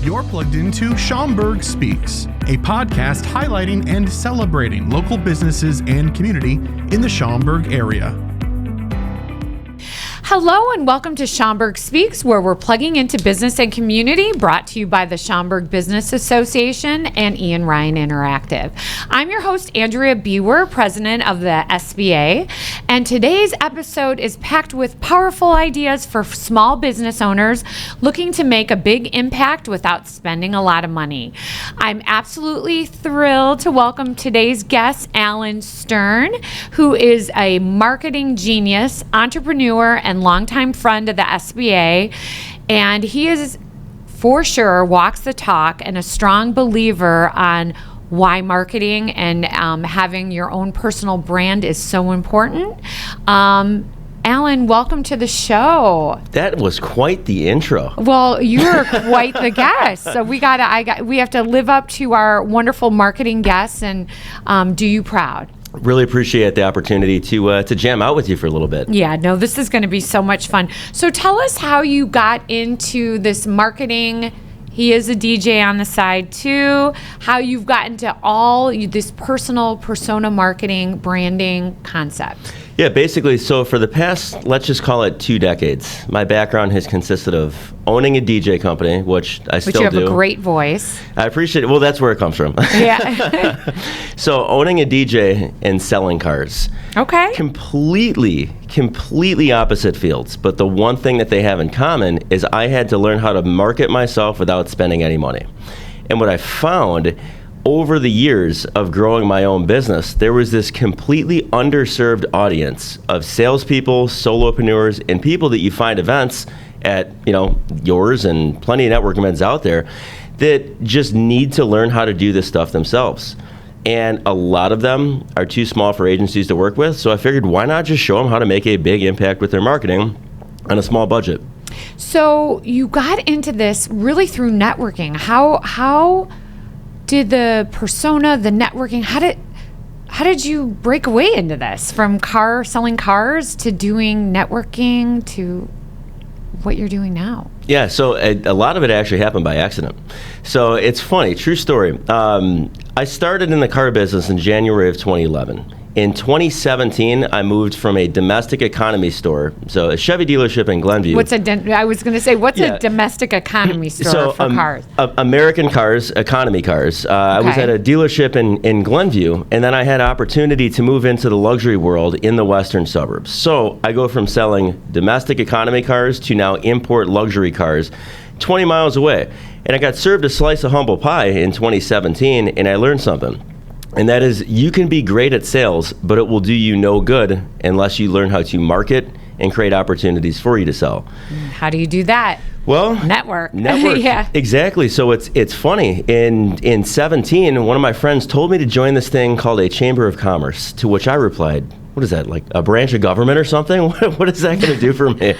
You're plugged into Schaumburg Speaks, a podcast highlighting and celebrating local businesses and community in the Schaumburg area. Hello and welcome to Schaumburg Speaks, where we're plugging into business and community, brought to you by the Schaumburg Business Association and Ian Ryan Interactive. I'm your host, Andrea Bewer, president of the SBA, and today's episode is packed with powerful ideas for small business owners looking to make a big impact without spending a lot of money. I'm absolutely thrilled to welcome today's guest, Alan Stern, who is a marketing genius, entrepreneur, and longtime friend of the SBA, and he is for sure walks the talk and a strong believer on why marketing and having your own personal brand is so important. Alan, welcome to the show. That was quite the intro. Well, you're quite the guest, so we have to live up to our wonderful marketing guests and do you proud. Really appreciate the opportunity to jam out with you for a little bit. Yeah, no, this is going to be so much fun. So tell us how you got into this marketing. He is a DJ on the side too. How you've gotten to this personal persona marketing branding concept. Yeah, basically, so for the past, let's just call it 2 decades, my background has consisted of owning a DJ company, which I still do. But you have a great voice. I appreciate it. Well, that's where it comes from. Yeah. So owning a DJ and selling cars. Okay. Completely opposite fields. But the one thing that they have in common is I had to learn how to market myself without spending any money. And what I found over the years of growing my own business, there was this completely underserved audience of salespeople, solopreneurs, and people that you find events at, yours and plenty of networking events out there that just need to learn how to do this stuff themselves. And a lot of them are too small for agencies to work with, so I figured why not just show them how to make a big impact with their marketing on a small budget. So you got into this really through networking. How did the persona, the networking, how did you break away into this from selling cars to doing networking to what you're doing now? Yeah, so a lot of it actually happened by accident. So it's funny, true story. I started in the car business in January of 2011. In 2017, I moved from a domestic economy store, so a Chevy dealership in Glenview. What's a domestic economy store for cars? American cars, economy cars. I was at a dealership in Glenview, and then I had opportunity to move into the luxury world in the western suburbs. So I go from selling domestic economy cars to now import luxury cars 20 miles away. And I got served a slice of humble pie in 2017, and I learned something. And that is, you can be great at sales, but it will do you no good unless you learn how to market and create opportunities for you to sell. How do you do that? Well, network. Yeah. Exactly. So it's funny. In 17, one of my friends told me to join this thing called a Chamber of Commerce, to which I replied, what is that, like a branch of government or something? What is that going to do for me?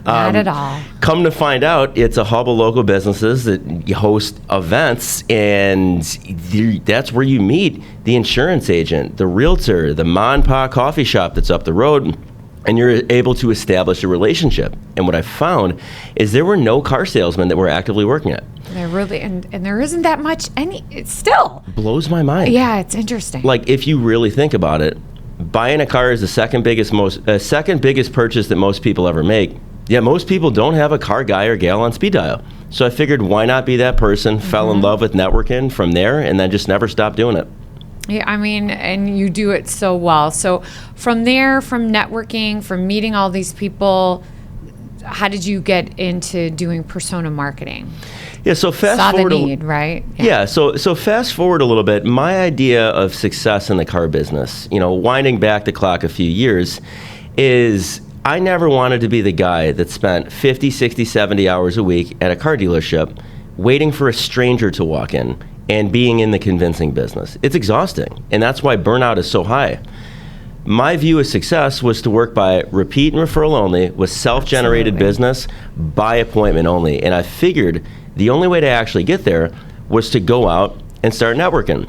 Not at all. Come to find out, it's a hub of local businesses that host events, and that's where you meet the insurance agent, the realtor, the ma and pa coffee shop that's up the road, and you're able to establish a relationship. And what I found is there were no car salesmen that were actively working it. There really, and there isn't that much, it still blows my mind. Yeah, it's interesting. Like, if you really think about it, buying a car is the second biggest purchase that most people ever make. Yet most people don't have a car guy or gal on speed dial. So I figured, why not be that person? Fell in love with networking from there, and then just never stopped doing it. Yeah, I mean, and you do it so well. So from there, from networking, from meeting all these people, how did you get into doing persona marketing? Yeah, so saw the need, right? Yeah, so fast forward a little bit. My idea of success in the car business, winding back the clock a few years, is I never wanted to be the guy that spent 50, 60, 70 hours a week at a car dealership waiting for a stranger to walk in and being in the convincing business. It's exhausting, and that's why burnout is so high. My view of success was to work by repeat and referral only with self-generated business by appointment only. And I figured the only way to actually get there was to go out and start networking.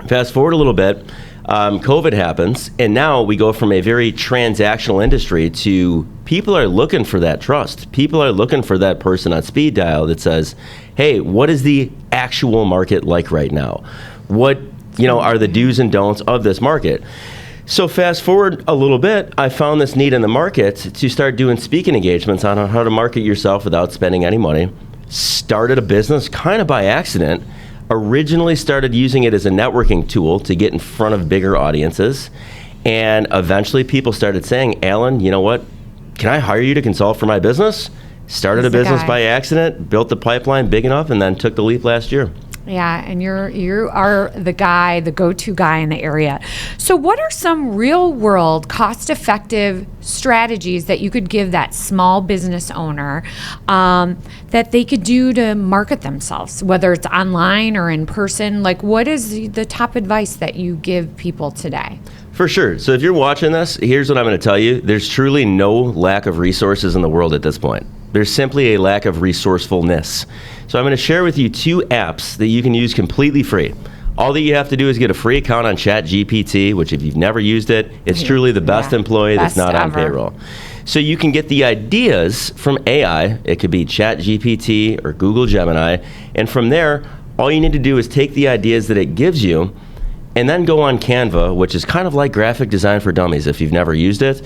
Fast forward a little bit, COVID happens, and now we go from a very transactional industry to people are looking for that trust. People are looking for that person on speed dial that says, hey, what is the actual market like right now? What, are the do's and don'ts of this market? So fast forward a little bit, I found this need in the market to start doing speaking engagements on how to market yourself without spending any money. Started a business kind of by accident. Originally started using it as a networking tool to get in front of bigger audiences. And eventually people started saying, Alan, you know what? Can I hire you to consult for my business? Started a business by accident, built the pipeline big enough, and then took the leap last year. Yeah, and you are the guy, the go-to guy in the area. So what are some real-world, cost-effective strategies that you could give that small business owner that they could do to market themselves, whether it's online or in person? Like, what is the top advice that you give people today? For sure. So if you're watching this, here's what I'm going to tell you. There's truly no lack of resources in the world at this point. There's simply a lack of resourcefulness. So I'm going to share with you 2 apps that you can use completely free. All that you have to do is get a free account on ChatGPT, which if you've never used it, it's truly the best employee that's not on payroll. So you can get the ideas from AI. It could be ChatGPT or Google Gemini. And from there, all you need to do is take the ideas that it gives you and then go on Canva, which is kind of like graphic design for dummies if you've never used it,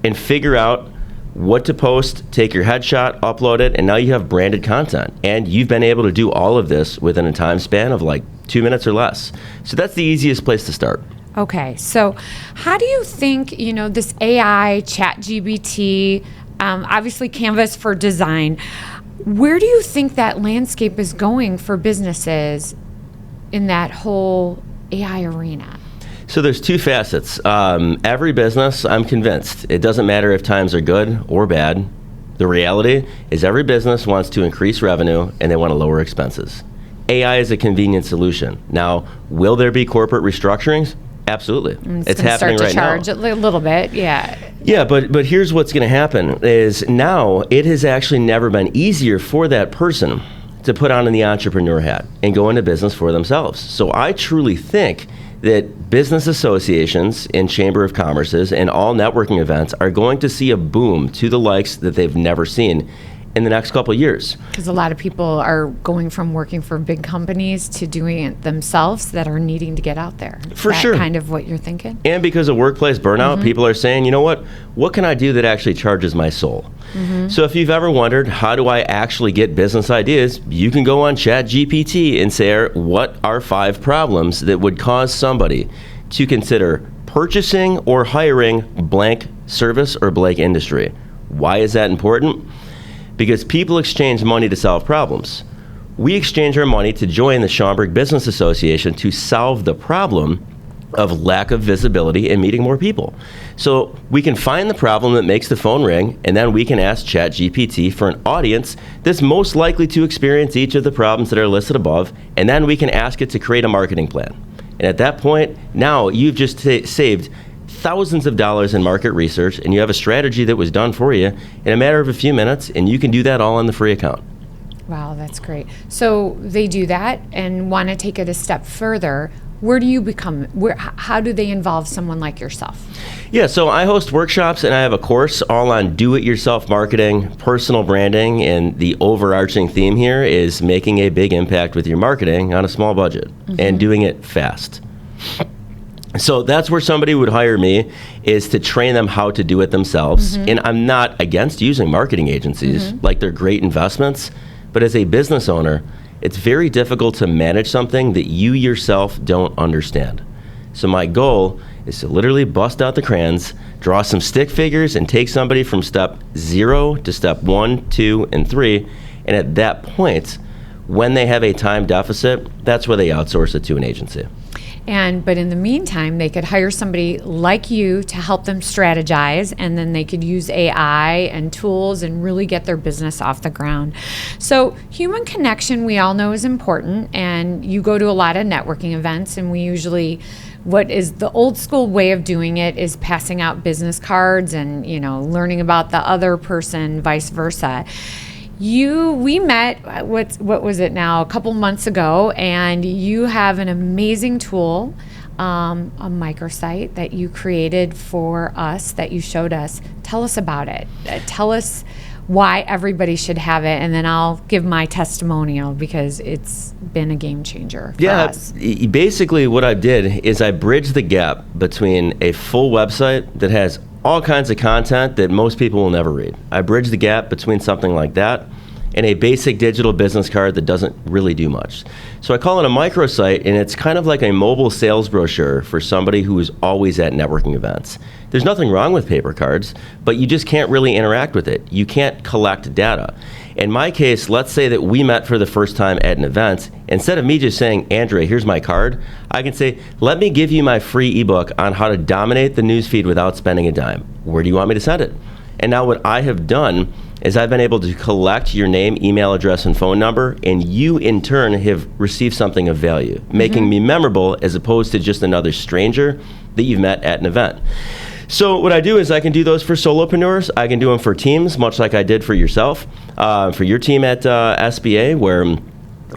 and figure out what to post, take your headshot, upload it, and now you have branded content. And you've been able to do all of this within a time span of like 2 minutes or less. So that's the easiest place to start. Okay, so how do you think, this AI, ChatGPT, obviously Canvas for design, where do you think that landscape is going for businesses in that whole AI arena? So there's 2 facets. Every business, I'm convinced, it doesn't matter if times are good or bad. The reality is every business wants to increase revenue and they want to lower expenses. AI is a convenient solution. Now, will there be corporate restructurings? Absolutely. It's happening right now. Start to charge a little bit, yeah. Yeah, but here's what's going to happen is now it has actually never been easier for that person to put on the entrepreneur hat and go into business for themselves. So I truly think that business associations and Chamber of Commerce's and all networking events are going to see a boom to the likes that they've never seen in the next couple of years. Because a lot of people are going from working for big companies to doing it themselves that are needing to get out there. For sure. Kind of what you're thinking? And because of workplace burnout, people are saying, you know what can I do that actually charges my soul? So if you've ever wondered, how do I actually get business ideas? You can go on ChatGPT and say, what are 5 problems that would cause somebody to consider purchasing or hiring blank service or blank industry? Why is that important? Because people exchange money to solve problems. We exchange our money to join the Schaumburg Business Association to solve the problem of lack of visibility and meeting more people. So we can find the problem that makes the phone ring, and then we can ask ChatGPT for an audience that's most likely to experience each of the problems that are listed above, and then we can ask it to create a marketing plan. And at that point, now you've just saved thousands of dollars in market research, and you have a strategy that was done for you in a matter of a few minutes, and you can do that all on the free account. Wow, that's great. So they do that and want to take it a step further. Where do you become, how do they involve someone like yourself? Yeah, so I host workshops and I have a course all on do-it-yourself marketing, personal branding, and the overarching theme here is making a big impact with your marketing on a small budget and doing it fast. So that's where somebody would hire me, is to train them how to do it themselves. And I'm not against using marketing agencies, like they're great investments, but as a business owner, it's very difficult to manage something that you yourself don't understand. So my goal is to literally bust out the crayons, draw some stick figures, and take somebody from step 0 to step 1, 2, and 3. And at that point, when they have a time deficit, that's where they outsource it to an agency. But in the meantime, they could hire somebody like you to help them strategize, and then they could use AI and tools and really get their business off the ground. So human connection, we all know, is important, and you go to a lot of networking events, and we usually, what is the old school way of doing it is passing out business cards and, learning about the other person, vice versa. We met, what was it now, a couple months ago, and you have an amazing tool a microsite that you created for us, that you showed us. Tell us about it. Tell us why everybody should have it, and then I'll give my testimonial because it's been a game changer for us. Basically what I did is I bridged the gap between a full website that has all kinds of content that most people will never read. I bridged the gap between something like that and a basic digital business card that doesn't really do much. So I call it a microsite, and it's kind of like a mobile sales brochure for somebody who is always at networking events. There's nothing wrong with paper cards, but you just can't really interact with it. You can't collect data. In my case, let's say that we met for the first time at an event. Instead of me just saying, Andrea, here's my card, I can say, let me give you my free ebook on how to dominate the newsfeed without spending a dime. Where do you want me to send it? And now what I have done is I've been able to collect your name, email address, and phone number, and you in turn have received something of value, making me memorable as opposed to just another stranger that you've met at an event. So what I do is I can do those for solopreneurs. I can do them for teams, much like I did for yourself, for your team at SBA, where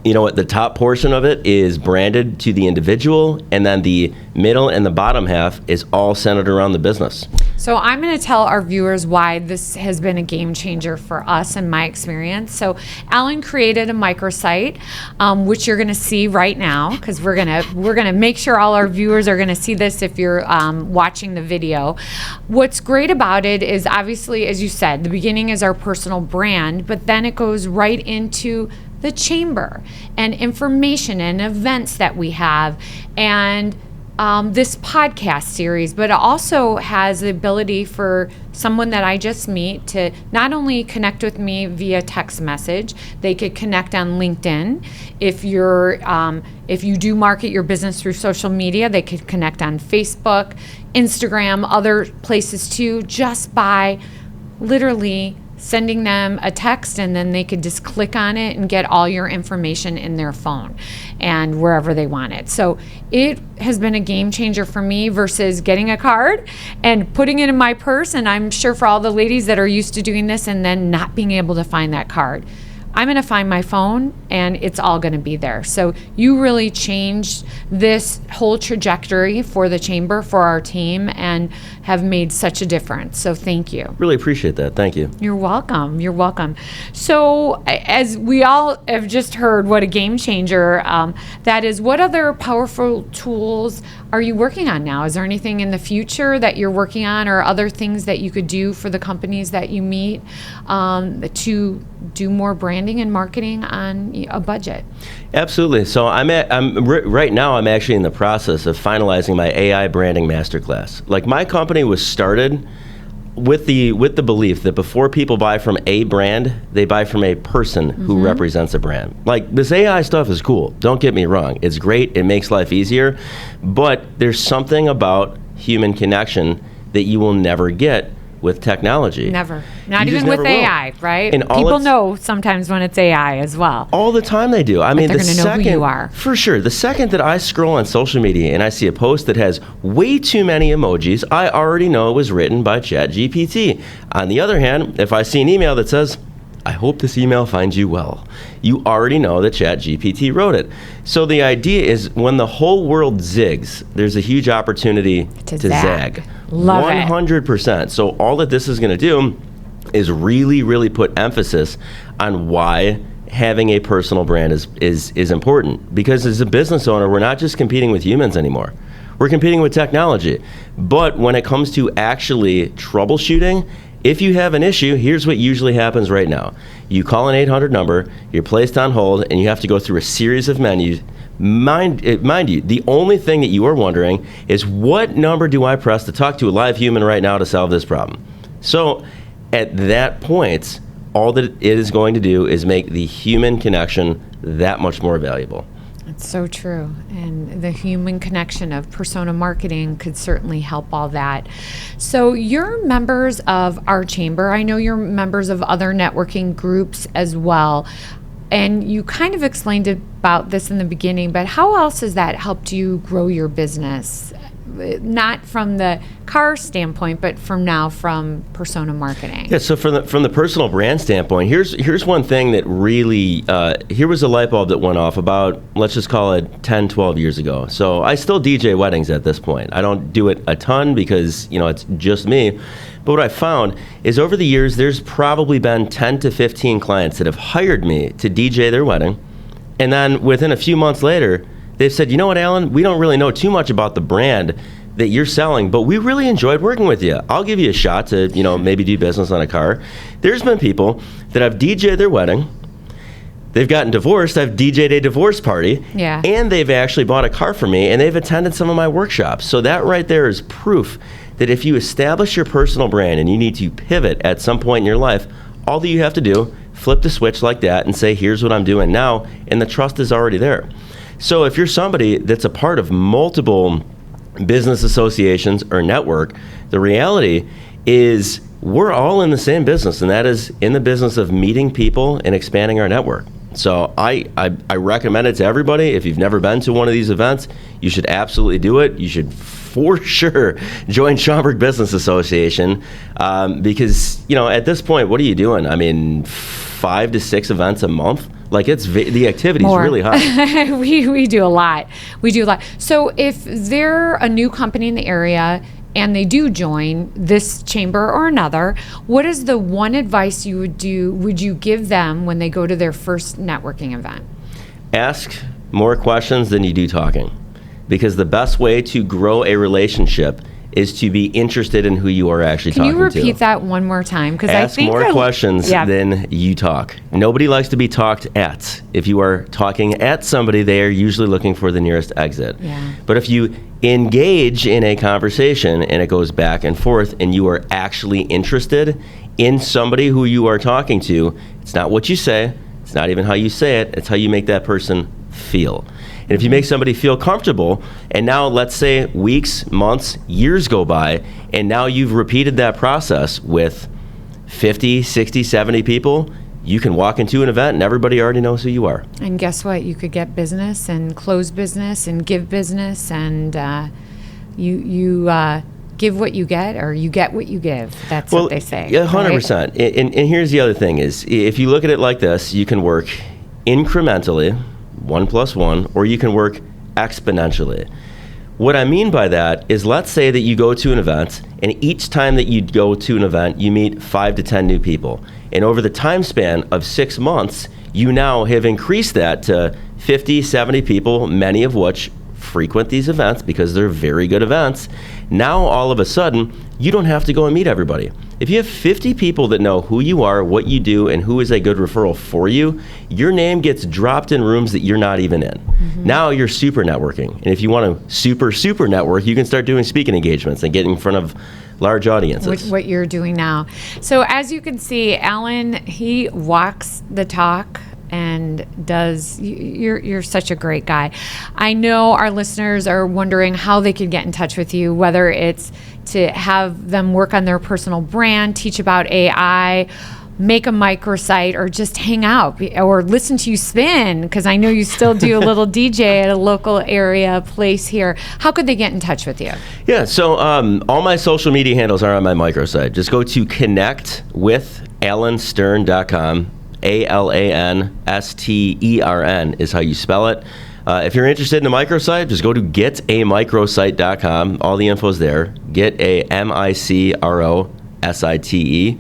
the top portion of it is branded to the individual, and then the middle and the bottom half is all centered around the business. So I'm going to tell our viewers why this has been a game changer for us and my experience. So Alan created a microsite, which you're going to see right now, because we're gonna make sure all our viewers are going to see this if you're watching the video. What's great about it is, obviously, as you said, the beginning is our personal brand, but then it goes right into the chamber and information and events that we have, and this podcast series, but it also has the ability for someone that I just meet to not only connect with me via text message, they could connect on LinkedIn. If you do market your business through social media, they could connect on Facebook, Instagram, other places too, just by literally sending them a text, and then they could just click on it and get all your information in their phone and wherever they want it. So it has been a game changer for me versus getting a card and putting it in my purse, and I'm sure for all the ladies that are used to doing this and then not being able to find that card. I'm going to find my phone and it's all going to be there. So you really changed this whole trajectory for the chamber, for our team, and have made such a difference. So thank you. Really appreciate that. Thank you. You're welcome. You're welcome. So as we all have just heard, what a game changer that is, what other powerful tools are you working on now? Is there anything in the future that you're working on, or other things that you could do for the companies that you meet to do more branding and marketing on a budget? Absolutely. So right now I'm actually in the process of finalizing my AI branding masterclass. Like, my company was started with the belief that before people buy from a brand, they buy from a person who represents a brand. Like, this AI stuff is cool. Don't get me wrong. It's great. It makes life easier. But there's something about human connection that you will never get with technology. Never. Not even with AI, right? And people know sometimes when it's AI as well. All the time they do. I mean, they're going to know who you are. For sure. The second that I scroll on social media and I see a post that has way too many emojis, I already know it was written by ChatGPT. On the other hand, if I see an email that says, I hope this email finds you well, you already know that ChatGPT wrote it. So the idea is, when the whole world zigs, there's a huge opportunity to zag. Love 100%. it. So all that this is going to do is really, really put emphasis on why having a personal brand is important. Because as a business owner, we're not just competing with humans anymore. We're competing with technology. But when it comes to actually troubleshooting, if you have an issue, here's what usually happens right now. You call an 800 number, you're placed on hold, and you have to go through a series of menus. Mind you, the only thing that you are wondering is, what number do I press to talk to a live human right now to solve this problem? So at that point, all that it is going to do is make the human connection that much more valuable. It's so true. And the human connection of persona marketing could certainly help all that. So you're members of our chamber. I know you're members of other networking groups as well. And you kind of explained about this in the beginning, but how else has that helped you grow your business? not from the car standpoint, but from persona marketing. Yeah, so from the personal brand standpoint, here's one thing that really, here was a light bulb that went off about, let's just call it 10, 12 years ago. So I still DJ weddings at this point. I don't do it a ton because, it's just me. But what I found is over the years, there's probably been 10 to 15 clients that have hired me to DJ their wedding. And then within a few months later, they've said, you know what, Alan, we don't really know too much about the brand that you're selling, but we really enjoyed working with you. I'll give you a shot to, maybe do business on a car. There's been people that have DJ'd their wedding. They've gotten divorced. I've DJ'd a divorce party. Yeah. And they've actually bought a car for me, and they've attended some of my workshops. So that right there is proof that if you establish your personal brand and you need to pivot at some point in your life, all that you have to do, flip the switch like that and say, here's what I'm doing now, and the trust is already there. So if you're somebody that's a part of multiple business associations or network, the reality is we're all in the same business, and that is in the business of meeting people and expanding our network. So I recommend it to everybody. If you've never been to one of these events, you should absolutely do it. You should for sure join Schaumburg Business Association because, at this point, what are you doing? I mean, 5 to 6 events a month? Like the activity is really high. we do a lot. So if they're a new company in the area and they do join this chamber or another, what is the one advice would you give them when they go to their first networking event? Ask more questions than you do talking, because the best way to grow a relationship is to be interested in who you are actually talking to. Can you repeat that one more time? Ask more questions than you talk. Nobody likes to be talked at. If you are talking at somebody, they are usually looking for the nearest exit. Yeah. But if you engage in a conversation and it goes back and forth and you are actually interested in somebody who you are talking to, it's not what you say, it's not even how you say it, it's how you make that person feel. And if you make somebody feel comfortable, and now let's say weeks, months, years go by, and now you've repeated that process with 50, 60, 70 people, you can walk into an event and everybody already knows who you are. And guess what? You could get business and close business and give business, and you give what you get, or you get what you give. That's what they say. Yeah, 100%. Right? And here's the other thing is, if you look at it like this, you can work incrementally, 1 + 1, or you can work exponentially. What I mean by that is, let's say that you go to an event, and each time that you go to an event, you meet 5 to 10 new people. And over the time span of 6 months, you now have increased that to 50, 70 people, many of which frequent these events because they're very good events. Now, all of a sudden, you don't have to go and meet everybody. If you have 50 people that know who you are, what you do, and who is a good referral for you, your name gets dropped in rooms that you're not even in. Mm-hmm. Now you're super networking. And if you want to super network, you can start doing speaking engagements and getting in front of large audiences. What you're doing now. So as you can see, Alan, he walks the talk and you're such a great guy. I know our listeners are wondering how they can get in touch with you, whether it's to have them work on their personal brand, teach about AI, make a microsite, or just hang out or listen to you spin, because I know you still do a little DJ at a local area place here. How could they get in touch with you? Yeah, so all my social media handles are on my microsite. Just go to connectwithalanstern.com. ALANSTERN is how you spell it. If you're interested in a microsite, just go to getamicrosite.com. All the info's there. GetAMICROSITE.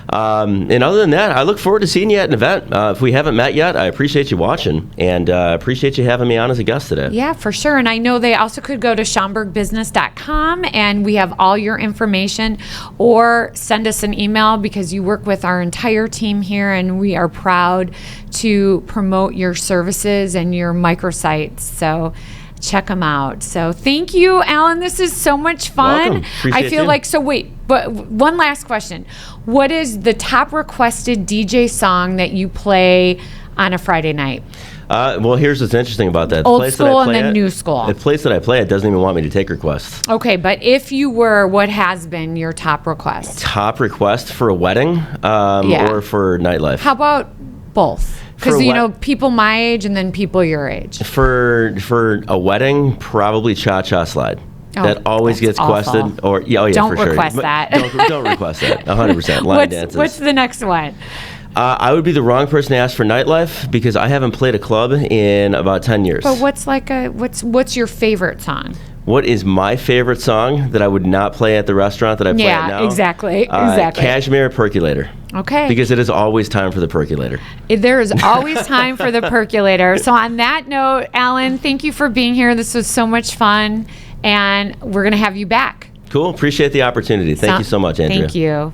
And other than that, I look forward to seeing you at an event. If we haven't met yet, I appreciate you watching, and appreciate you having me on as a guest today. Yeah, for sure. And I know they also could go to SchaumburgBusiness.com, and we have all your information, or send us an email, because you work with our entire team here, and we are proud to promote your services and your microsites. So check them out. So thank you, Alan. This is so much fun. Welcome. Appreciate I feel you. like, so wait, but one last question. What is the top requested DJ song that you play on a Friday night? Well, here's what's interesting about that. Old school and then new school. The place that I play at doesn't even want me to take requests. Okay, but if you were, what has been your top request? Top request for a wedding or for nightlife? How about both? Because, people my age and then people your age. For a wedding, probably Cha-Cha Slide. that always that's gets quested. awful. Or yeah, oh yeah, Don't for sure. request But that. Don't request that. 100%. Line dances. What's the next one? I would be the wrong person to ask for nightlife because I haven't played a club in about 10 years. But what's your favorite song? What is my favorite song that I would not play at the restaurant that I play at now? Yeah, exactly. Cashmere Percolator. Okay. Because it is always time for the percolator. There is always time for the percolator. So on that note, Alan, thank you for being here. This was so much fun, and we're going to have you back. Cool. Appreciate the opportunity. Thank you so much, Andrea. Thank you.